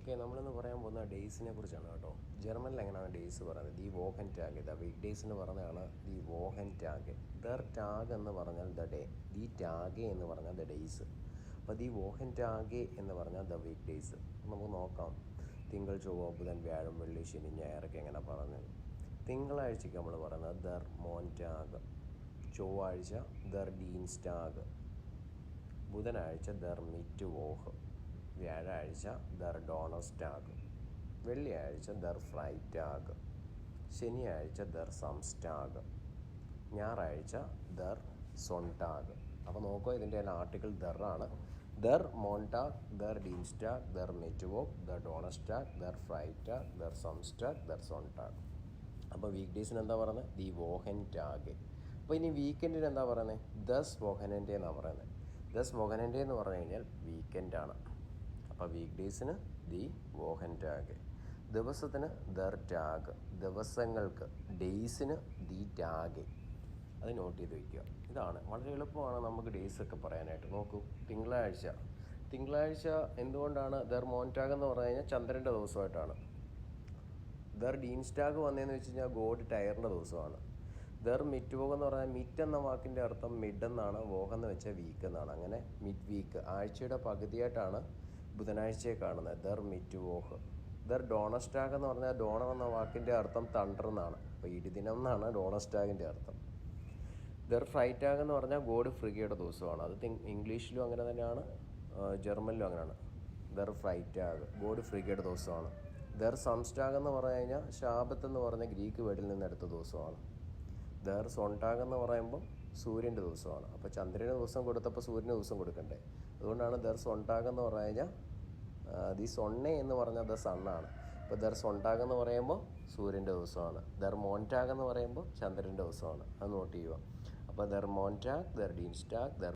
Okay, നമ്മളിന്ന് പറയാൻ പോകുന്ന ഡേയ്സിനെ കുറിച്ചാണ് കേട്ടോ. ജർമ്മനിൽ എങ്ങനെയാണ് ഡേയ്സ് പറയുന്നത്? ദി വോഹൻ ടാഗ്. ദ വീക്ക് ഡേയ്സ് എന്ന് പറഞ്ഞതാണ് ദി വോഹൻ ടാഗ്. ദർ ടാഗ് എന്ന് പറഞ്ഞാൽ ദ ഡേ, ദി ടാഗ് എന്ന് പറഞ്ഞാൽ ദ ഡേയ്സ്. അപ്പോൾ ദി വോഹൻ ടാഗ് എന്ന് പറഞ്ഞാൽ ദ വീക്ക് ഡേയ്സ്. നമുക്ക് നോക്കാം. തിങ്കൾ, ചൊവ്വ, ബുധൻ, വ്യാഴം, വെള്ളി, ശനി, ഞായറൊക്കെ എങ്ങനെ പറഞ്ഞത്. തിങ്കളാഴ്ചയ്ക്ക് നമ്മൾ പറയുന്നത് ദർ മോൻടാഗ്, ചൊവ്വാഴ്ച ദർ ഡീൻസ്റ്റാഗ്, ബുധനാഴ്ച ദർ മിറ്റ് വോഹ്, വ്യാഴാഴ്ച ദർ ഡോണസ്റ്റാഗ്, വെള്ളിയാഴ്ച ദർ ഫ്രൈറ്റാഗ്, ശനിയാഴ്ച ദർ സംസ്റ്റാഗ്, ഞായറാഴ്ച ദർ സൊൺടാഗ്. അപ്പോൾ നോക്കുക, ഇതിൻ്റെ എല്ലാം ആർട്ടിക്കിൾ ദറാണ്. ദർ മോൺടാഗ്, ദർ ഡീൻസ്റ്റാഗ്, ദർ മിറ്റ്വോക്ക്, ദർ ഡോണസ്റ്റാഗ്, ദർ ഫ്രൈറ്റാഗ്, ദർ സംസ്റ്റാഗ്, ദർ സൊൺടാഗ്. അപ്പോൾ വീക്ക് ഡേയ്സിന് എന്താ പറയുന്നത്? ദി വോഹൻ ടാഗ്. അപ്പോൾ ഇനി വീക്കെൻഡിന് എന്താ പറയുന്നത്? ദസ് വോഹനൻ്റെ എന്നാണ് പറയുന്നത്. ദസ് വോഹനൻ്റെ എന്ന് പറഞ്ഞു കഴിഞ്ഞാൽ വീക്കെൻഡാണ്. അപ്പോൾ വീക്ക് ഡേയ്സിന് ദി വോഹൻ ടാഗ്, ദിവസത്തിന് ദർ ടാഗ്, ദിവസങ്ങൾക്ക് ഡേയ്സിന് ദി ടാഗ്. അത് നോട്ട് ചെയ്ത് വയ്ക്കുക. ഇതാണ് വളരെ എളുപ്പമാണ് നമുക്ക് ഡേയ്സൊക്കെ പറയാനായിട്ട്. നോക്കൂ, തിങ്കളാഴ്ച എന്തുകൊണ്ടാണ് ദർ മോൻടാഗ് എന്ന് പറഞ്ഞു കഴിഞ്ഞാൽ ചന്ദ്രൻ്റെ ദിവസമായിട്ടാണ്. ദർ ഡീൻസ്റ്റാഗ് വന്നതെന്ന് വെച്ച് കഴിഞ്ഞാൽ ഗോഡ് ടയറിൻ്റെ ദിവസമാണ്. ദർ മിറ്റ് വോക്ക് എന്ന് പറഞ്ഞാൽ മിറ്റ് എന്ന വാക്കിൻ്റെ അർത്ഥം മിഡ് എന്നാണ്, വോക്ക് എന്ന് വെച്ചാൽ വീക്ക് എന്നാണ്. അങ്ങനെ മിഡ് വീക്ക്, ആഴ്ചയുടെ പകുതിയായിട്ടാണ് ബുധനാഴ്ചയെ കാണുന്നത്. ദർ മിറ്റ് വോഹ്. ദർ ഡോണസ്റ്റാഗ് എന്ന് പറഞ്ഞാൽ ഡോണർ എന്ന വാക്കിൻ്റെ അർത്ഥം തണ്ടർ എന്നാണ്. അപ്പോൾ ഇടിദിനം എന്നാണ് ഡോണസ്റ്റാഗിൻ്റെ അർത്ഥം. ദർ ഫ്രൈറ്റാഗ് എന്ന് പറഞ്ഞാൽ ഗോഡ് ഫ്രിഗയുടെ ദിവസമാണ്. അത് ഇംഗ്ലീഷിലും അങ്ങനെ തന്നെയാണ്, ജർമ്മനിലും അങ്ങനെയാണ്. ദർ ഫ്രൈറ്റാഗ് ഗോഡ് ഫ്രിഗയുടെ ദിവസമാണ്. ദർ സംസ്റ്റാഗ് എന്ന് പറഞ്ഞു കഴിഞ്ഞാൽ ശാബത്ത് എന്ന് പറഞ്ഞ ഗ്രീക്ക് വേർഡിൽ നിന്ന് എടുത്ത ദിവസമാണ്. ദർ സൊൺടാഗ് എന്ന് പറയുമ്പോൾ സൂര്യൻ്റെ ദിവസമാണ്. അപ്പോൾ ചന്ദ്രന് ദിവസം കൊടുത്തപ്പോൾ സൂര്യന് ദിവസം കൊടുക്കണ്ടേ, അതുകൊണ്ടാണ് ദർ സൊൺടാഗ് എന്ന് പറഞ്ഞു കഴിഞ്ഞാൽ ദി സൊണ്ണെ എന്ന് പറഞ്ഞാൽ ദ സണ്ണാണ്. അപ്പോൾ ദർ സൊൺടാഗ് എന്ന് പറയുമ്പോൾ സൂര്യൻ്റെ ദിവസമാണ്. ദർ മോൻടാഗ് എന്ന് പറയുമ്പോൾ ചന്ദ്രൻ്റെ ദിവസമാണ്. അത് നോട്ട് ചെയ്യുക. അപ്പോൾ ദർ മോൻടാഗ്, ദർ ഡീൻസ്റ്റാഗ്, ദർ